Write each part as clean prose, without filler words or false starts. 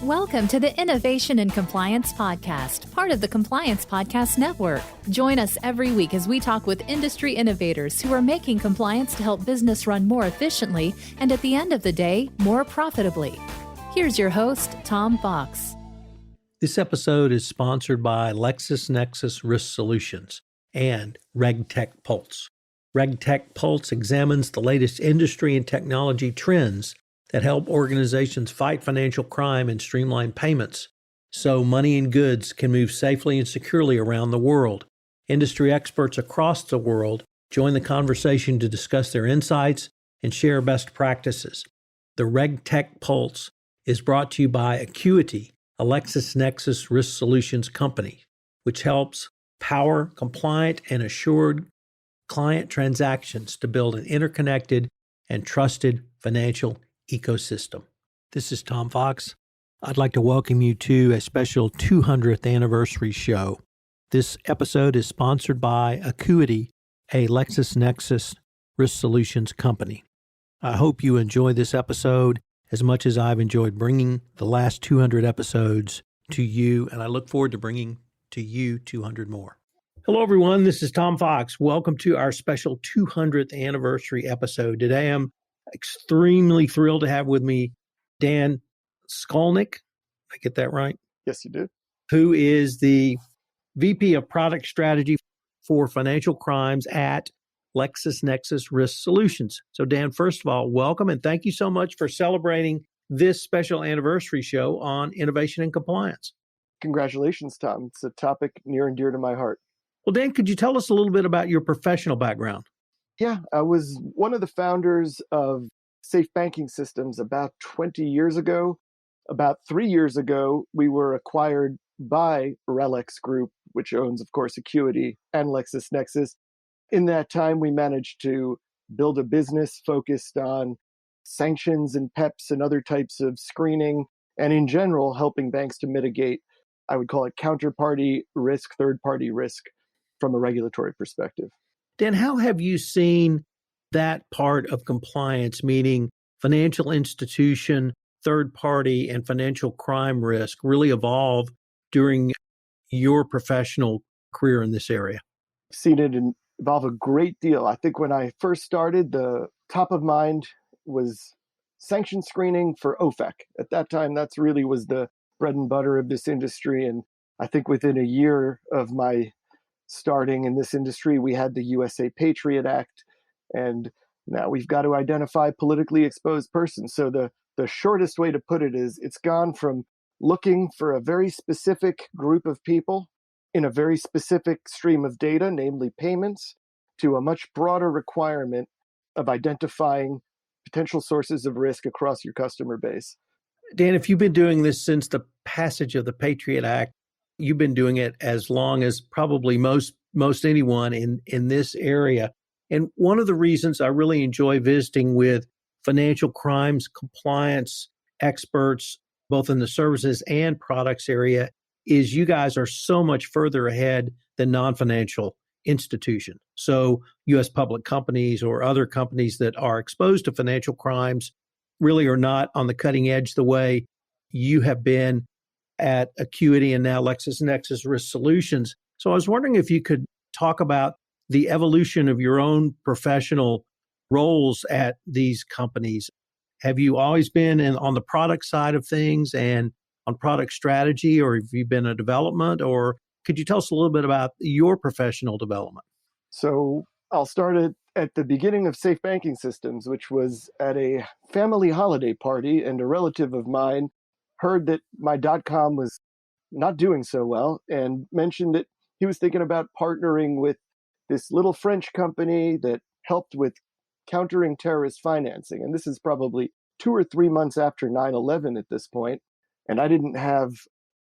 Welcome to the Innovation and Compliance Podcast, part of the Compliance Podcast Network. Join us every week as we talk with industry innovators who are making compliance to help business run more efficiently and at the end of the day, more profitably. Here's your host, Tom Fox. This episode is sponsored by Lexis Nexis Risk Solutions and RegTech Pulse. RegTech Pulse examines the latest industry and technology trends that help organizations fight financial crime and streamline payments so money and goods can move safely and securely around the world. Industry experts across the world join the conversation to discuss their insights and share best practices. The RegTech Pulse is brought to you by Acuity, a Lexis Nexis Risk Solutions company, which helps power compliant and assured client transactions to build an interconnected and trusted financial ecosystem. This is Tom Fox. I'd like to welcome you to a special 200th anniversary show. This episode is sponsored by Acuity, a Lexis Nexis Risk Solutions company. I hope you enjoy this episode as much as I've enjoyed bringing the last 200 episodes to you, and I look forward to bringing to you 200 more. Hello, everyone. This is Tom Fox. Welcome to our special 200th anniversary episode. Today, I'm extremely thrilled to have with me Dan Skolnick. I get that right? Yes, you did. Who is the VP of Product Strategy for Financial Crimes at Lexis Nexis Risk Solutions. So Dan, first of all, welcome and thank you so much for celebrating this special anniversary show on innovation and compliance. Congratulations, Tom. It's a topic near and dear to my heart. Well, Dan, could you tell us a little bit about your professional background? Yeah, I was one of the founders of Safe Banking Systems about 20 years ago. About 3 years ago, we were acquired by Relics Group, which owns, of course, Acuity and Lexis Nexis. In that time, we managed to build a business focused on sanctions and PEPs and other types of screening, and in general, helping banks to mitigate, I would call it counterparty risk, third-party risk from a regulatory perspective. Dan, how have you seen that part of compliance, meaning financial institution, third party, and financial crime risk, really evolve during your professional career in this area? I've seen it evolve a great deal. I think when I first started, the top of mind was sanction screening for OFAC. At that time, that's really was the bread and butter of this industry. And I think within a year of my starting in this industry, we had the USA Patriot Act, and now we've got to identify politically exposed persons. So the shortest way to put it is it's gone from looking for a very specific group of people in a very specific stream of data, namely payments, to a much broader requirement of identifying potential sources of risk across your customer base. Dan, if you've been doing this since the passage of the Patriot Act, you've been doing it as long as probably most anyone in this area. And one of the reasons I really enjoy visiting with financial crimes compliance experts, both in the services and products area, is you guys are so much further ahead than non-financial institutions. So U.S. public companies or other companies that are exposed to financial crimes really are not on the cutting edge the way you have been at Acuity and now Lexis Nexis Risk Solutions. So I was wondering if you could talk about the evolution of your own professional roles at these companies. Have you always been on the product side of things and on product strategy, or have you been in development, or could you tell us a little bit about your professional development? So I'll start at the beginning of Safe Banking Systems, which was at a family holiday party, and a relative of mine heard that my .com was not doing so well and mentioned that he was thinking about partnering with this little French company that helped with countering terrorist financing. And this is probably 2 or 3 months after 9/11 at this point. And I didn't have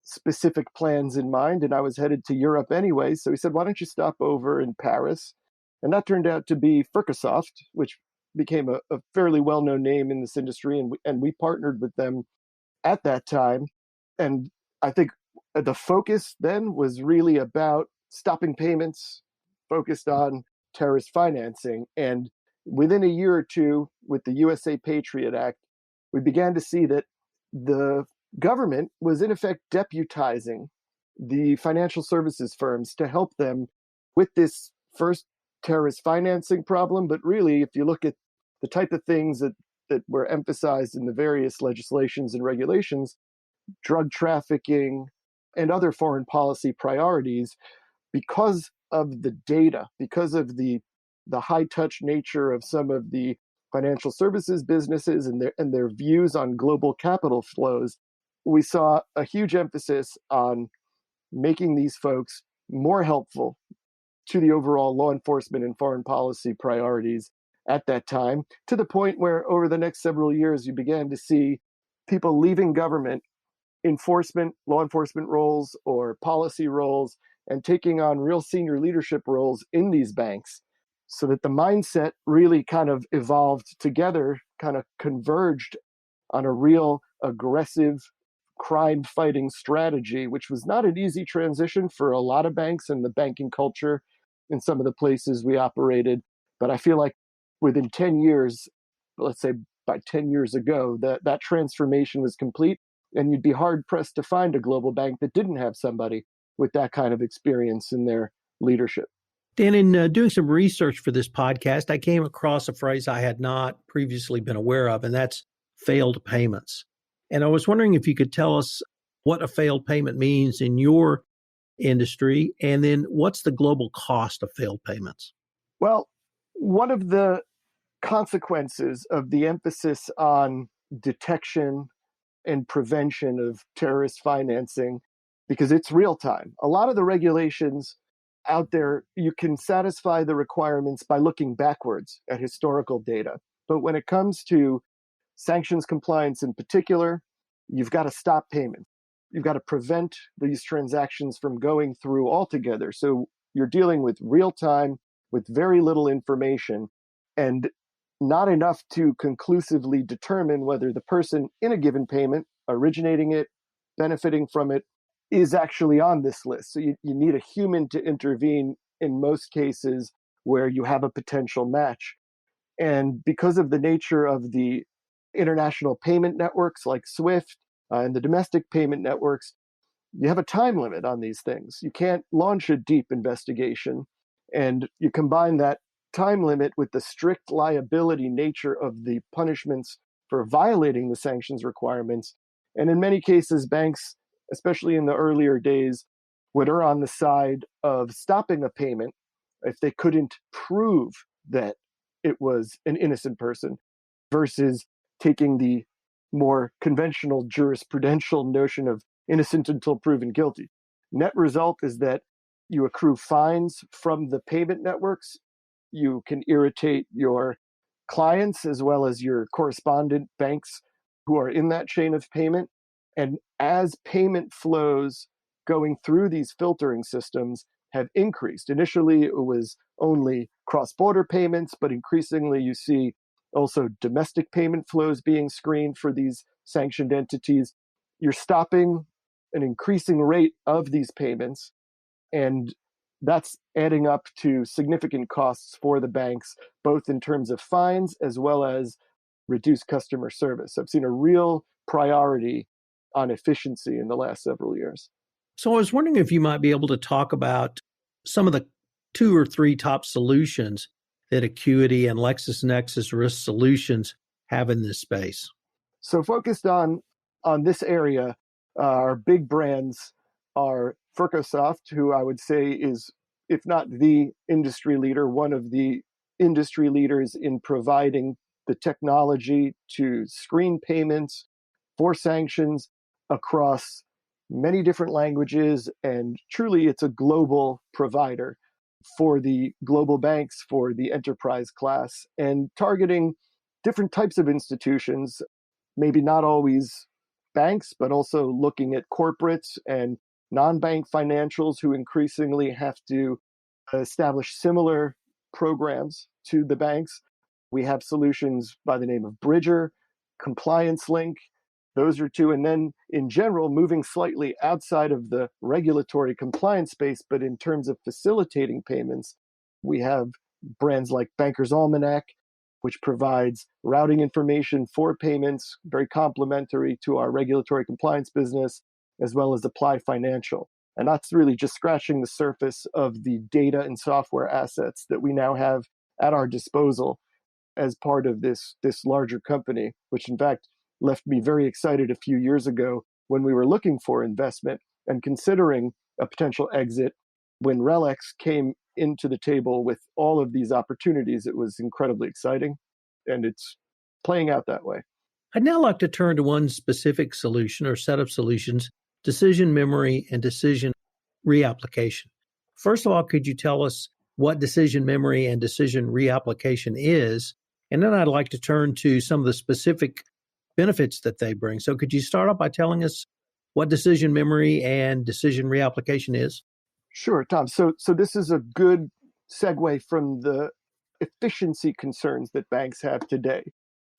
specific plans in mind, and I was headed to Europe anyway. So he said, why don't you stop over in Paris? And that turned out to be Fircosoft, which became a fairly well-known name in this industry. And we partnered with them at that time. And I think the focus then was really about stopping payments, focused on terrorist financing. And within a year or two, with the USA Patriot Act, we began to see that the government was in effect deputizing the financial services firms to help them with this first terrorist financing problem. But really, if you look at the type of things that were emphasized in the various legislations and regulations, drug trafficking and other foreign policy priorities, because of the data, because of the high touch nature of some of the financial services businesses and their views on global capital flows, we saw a huge emphasis on making these folks more helpful to the overall law enforcement and foreign policy priorities at that time, to the point where over the next several years, you began to see people leaving government law enforcement roles or policy roles and taking on real senior leadership roles in these banks, so that the mindset really kind of evolved together, kind of converged on a real aggressive crime fighting strategy, which was not an easy transition for a lot of banks and the banking culture in some of the places we operated. But I feel like within 10 years, let's say by 10 years ago, that transformation was complete. And you'd be hard pressed to find a global bank that didn't have somebody with that kind of experience in their leadership. Dan, in doing some research for this podcast, I came across a phrase I had not previously been aware of, and that's failed payments. And I was wondering if you could tell us what a failed payment means in your industry, and then what's the global cost of failed payments? Well, one of the consequences of the emphasis on detection and prevention of terrorist financing, because it's real time. A lot of the regulations out there, you can satisfy the requirements by looking backwards at historical data. But when it comes to sanctions compliance in particular, you've got to stop payments. You've got to prevent these transactions from going through altogether. So you're dealing with real time, with very little information, and not enough to conclusively determine whether the person in a given payment, originating it, benefiting from it, is actually on this list. So you need a human to intervene in most cases where you have a potential match. And because of the nature of the international payment networks like SWIFT and the domestic payment networks, you have a time limit on these things. You can't launch a deep investigation. And you combine that time limit with the strict liability nature of the punishments for violating the sanctions requirements. And in many cases, banks, especially in the earlier days, would err on the side of stopping a payment if they couldn't prove that it was an innocent person, versus taking the more conventional jurisprudential notion of innocent until proven guilty. Net result is that you accrue fines from the payment networks. You can irritate your clients as well as your correspondent banks who are in that chain of payment. And as payment flows going through these filtering systems have increased, initially it was only cross-border payments, but increasingly you see also domestic payment flows being screened for these sanctioned entities. You're stopping an increasing rate of these payments, and that's adding up to significant costs for the banks, both in terms of fines as well as reduced customer service. I've seen a real priority on efficiency in the last several years. So I was wondering if you might be able to talk about some of the 2 or 3 top solutions that Acuity and Lexis Nexis Risk Solutions have in this space. So focused on this area, our big brands are Fircosoft, who I would say is, if not the industry leader, one of the industry leaders in providing the technology to screen payments for sanctions across many different languages. And truly, it's a global provider for the global banks, for the enterprise class, and targeting different types of institutions, maybe not always banks, but also looking at corporates and non-bank financials who increasingly have to establish similar programs to the banks. We have solutions by the name of Bridger, Compliance Link. Those are 2. And then in general, moving slightly outside of the regulatory compliance space, but in terms of facilitating payments, we have brands like Banker's Almanac which provides routing information for payments, very complementary to our regulatory compliance business, as well as Apply Financial. And that's really just scratching the surface of the data and software assets that we now have at our disposal as part of this larger company, which in fact left me very excited a few years ago when we were looking for investment and considering a potential exit. When Relex came into the table with all of these opportunities, it was incredibly exciting, and it's playing out that way. I'd now like to turn to one specific solution or set of solutions: decision memory and decision reapplication. First of all, could you tell us what decision memory and decision reapplication is? And then I'd like to turn to some of the specific benefits that they bring. So could you start off by telling us what decision memory and decision reapplication is? Sure, Tom. So this is a good segue from the efficiency concerns that banks have today.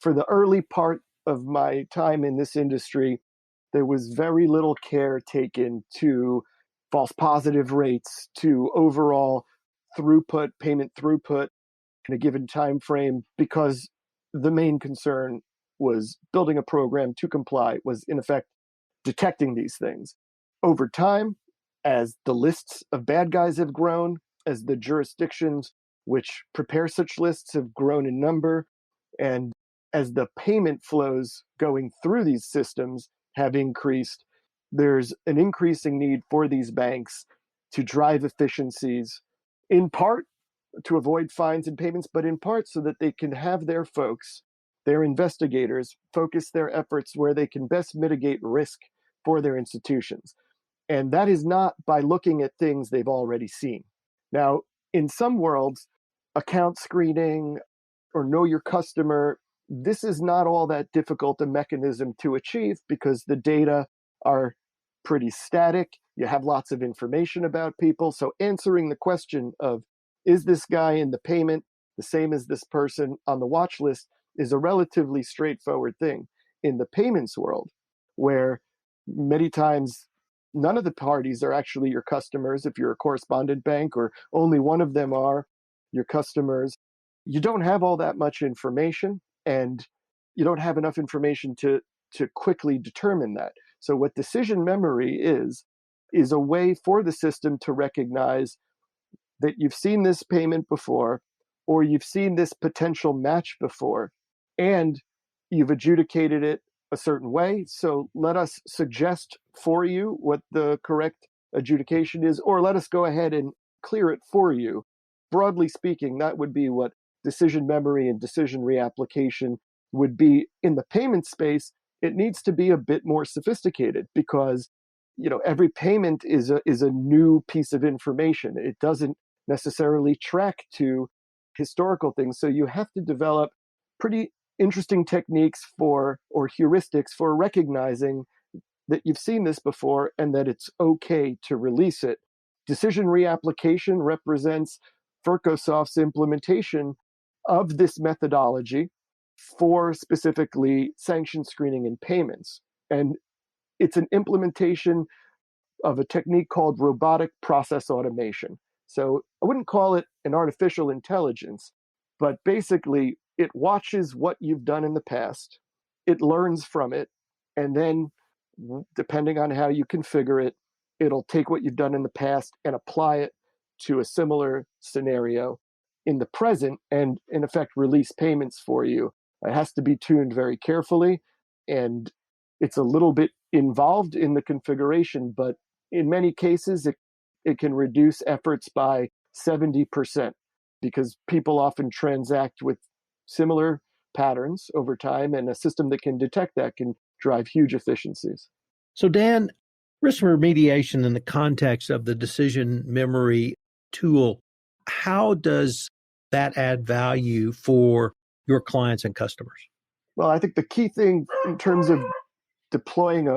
For the early part of my time in this industry, there was very little care taken to false positive rates, to overall throughput, payment throughput in a given time frame, because the main concern was building a program to comply, was in effect detecting these things. Over time, as the lists of bad guys have grown, as the jurisdictions which prepare such lists have grown in number, and as the payment flows going through these systems have increased, there's an increasing need for these banks to drive efficiencies, in part to avoid fines and payments, but in part so that they can have their folks, their investigators, focus their efforts where they can best mitigate risk for their institutions. And that is not by looking at things they've already seen. Now, in some worlds, account screening or know your customer, this is not all that difficult a mechanism to achieve because the data are pretty static. You have lots of information about people. So answering the question of, is this guy in the payment the same as this person on the watch list, is a relatively straightforward thing. In the payments world, where many times none of the parties are actually your customers, if you're a correspondent bank, or only one of them are your customers, you don't have all that much information, and you don't have enough information to quickly determine that. So what decision memory is a way for the system to recognize that you've seen this payment before, or you've seen this potential match before, and you've adjudicated it a certain way. So let us suggest for you what the correct adjudication is, or let us go ahead and clear it for you. Broadly speaking, that would be what decision memory and decision reapplication would be. In the payment space, it needs to be a bit more sophisticated because every payment is a new piece of information. It doesn't necessarily track to historical things. So you have to develop pretty interesting techniques or heuristics for recognizing that you've seen this before and that it's okay to release it. Decision reapplication represents Fircosoft's implementation of this methodology for specifically sanction screening and payments. And it's an implementation of a technique called robotic process automation. So I wouldn't call it an artificial intelligence, but basically it watches what you've done in the past, it learns from it, and then depending on how you configure it, it'll take what you've done in the past and apply it to a similar scenario in the present and in effect release payments for you. It has to be tuned very carefully, and it's a little bit involved in the configuration, but in many cases it can reduce efforts by 70% because people often transact with similar patterns over time, and a system that can detect that can drive huge efficiencies. So Dan, risk remediation in the context of the decision memory tool, how does that add value for your clients and customers? Well, I think the key thing in terms of deploying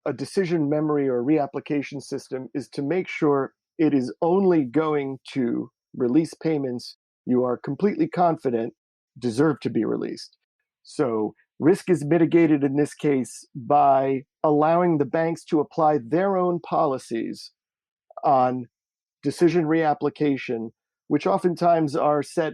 a decision memory or reapplication system is to make sure it is only going to release payments you are completely confident deserve to be released. So risk is mitigated in this case by allowing the banks to apply their own policies on decision reapplication, which oftentimes are set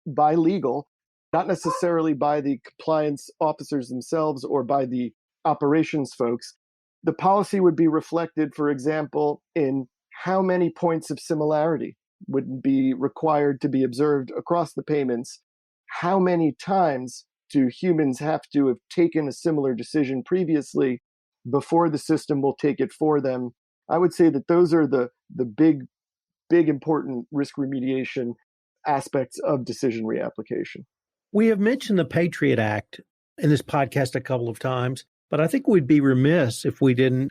by legal not necessarily by the compliance officers themselves or by the operations folks. The policy would be reflected, for example, in how many points of similarity would be required to be observed across the payments. How many times do humans have to have taken a similar decision previously before the system will take it for them? I would say that those are the big important risk remediation aspects of decision reapplication. We have mentioned the Patriot Act in this podcast a couple of times, but I think we'd be remiss if we didn't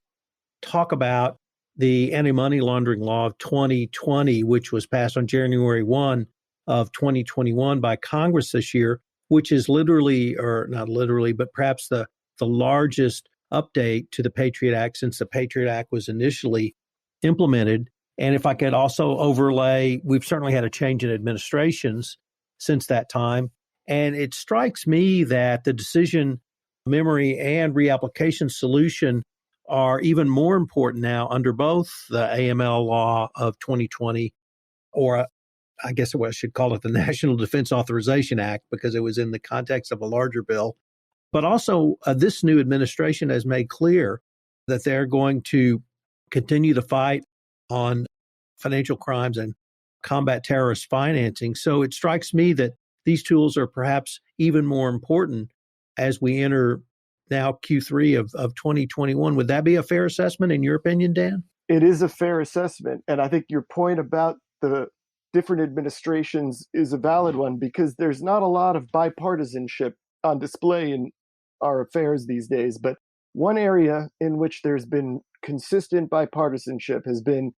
talk about the anti-money laundering law of 2020, which was passed on January 1 of 2021 by Congress this year, which is literally, or not literally, but perhaps the largest update to the Patriot Act since the Patriot Act was initially implemented. And if I could also overlay, we've certainly had a change in administrations since that time. And it strikes me that the decision memory and reapplication solution are even more important now under both the AML law of 2020, or I guess what I should call it the National Defense Authorization Act, because it was in the context of a larger bill. But also, this new administration has made clear that they're going to continue the fight on financial crimes and combat terrorist financing. So it strikes me that these tools are perhaps even more important as we enter now Q3 of 2021. Would that be a fair assessment in your opinion, Dan? It is a fair assessment. And I think your point about the different administrations is a valid one, because there's not a lot of bipartisanship on display in our affairs these days. But one area in which there's been consistent bipartisanship has been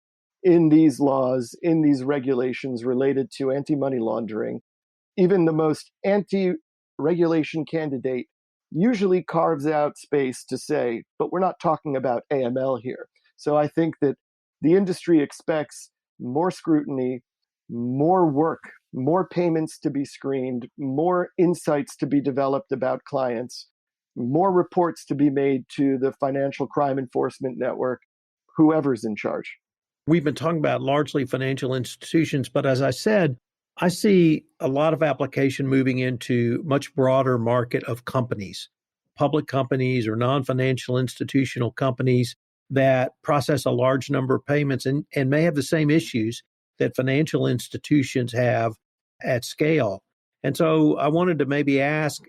in these laws, in these regulations related to anti-money laundering. Even the most anti-regulation candidate usually carves out space to say, but we're not talking about AML here. So I think that the industry expects more scrutiny, more work, more payments to be screened, more insights to be developed about clients, more reports to be made to the Financial Crime Enforcement Network, whoever's in charge. We've been talking about largely financial institutions, but as I said, I see a lot of application moving into much broader market of companies, public companies or non-financial institutional companies that process a large number of payments and may have the same issues that financial institutions have at scale. And so I wanted to maybe ask,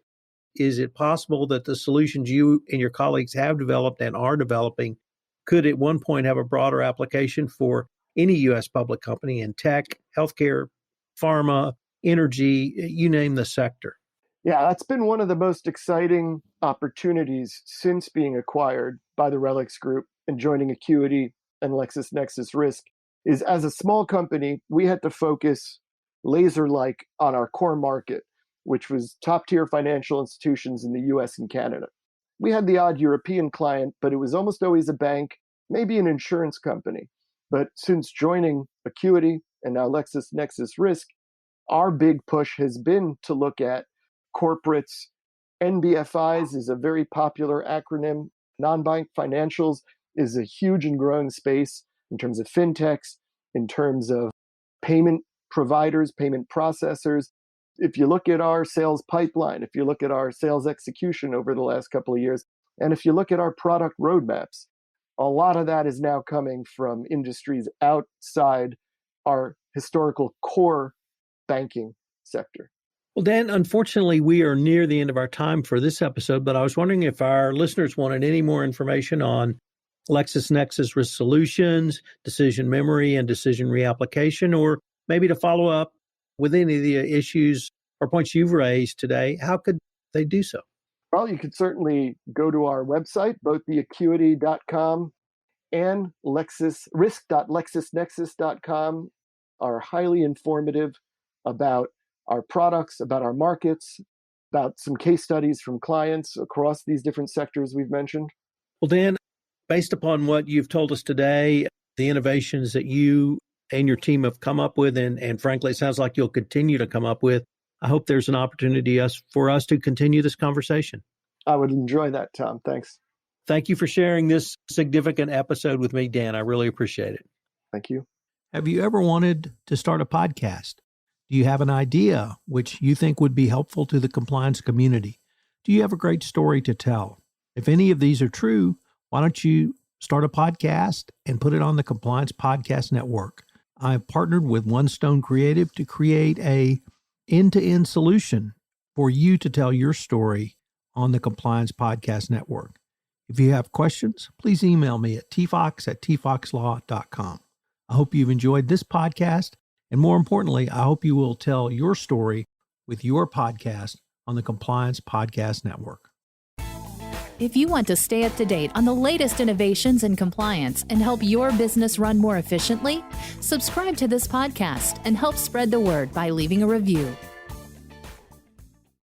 is it possible that the solutions you and your colleagues have developed and are developing could at one point have a broader application for any U.S. public company in tech, healthcare, pharma, energy, you name the sector? Yeah, that's been one of the most exciting opportunities since being acquired by the Relix Group and joining Acuity and Lexis Nexis Risk, is as a small company, we had to focus laser-like on our core market, which was top-tier financial institutions in the US and Canada. We had the odd European client, but it was almost always a bank, maybe an insurance company. But since joining Acuity and now Lexis Nexis Risk, our big push has been to look at corporates. NBFIs is a very popular acronym. Non-bank financials is a huge and growing space in terms of fintechs, in terms of payment providers, payment processors. If you look at our sales pipeline, if you look at our sales execution over the last couple of years, and if you look at our product roadmaps, a lot of that is now coming from industries outside our historical core banking sector. Well, Dan, unfortunately, we are near the end of our time for this episode, but I was wondering if our listeners wanted any more information on Lexis Nexis Risk Solutions, decision memory, and decision reapplication, or maybe to follow up with any of the issues or points you've raised today. How could they do so? Well, you could certainly go to our website, both the acuity.com and risk.lexisnexis.com are highly informative about our products, about our markets, about some case studies from clients across these different sectors we've mentioned. Well, Dan, based upon what you've told us today, the innovations that you and your team have come up with, and frankly, it sounds like you'll continue to come up with, I hope there's an opportunity for us to continue this conversation. I would enjoy that, Tom. Thanks. Thank you for sharing this significant episode with me, Dan. I really appreciate it. Thank you. Have you ever wanted to start a podcast? Do you have an idea which you think would be helpful to the compliance community? Do you have a great story to tell? If any of these are true, why don't you start a podcast and put it on the Compliance Podcast Network? I've partnered with One Stone Creative to create a end-to-end solution for you to tell your story on the Compliance Podcast Network. If you have questions, please email me at tfox@tfoxlaw.com. I hope you've enjoyed this podcast, and more importantly, I hope you will tell your story with your podcast on the Compliance Podcast Network. If you want to stay up to date on the latest innovations in compliance and help your business run more efficiently, subscribe to this podcast and help spread the word by leaving a review.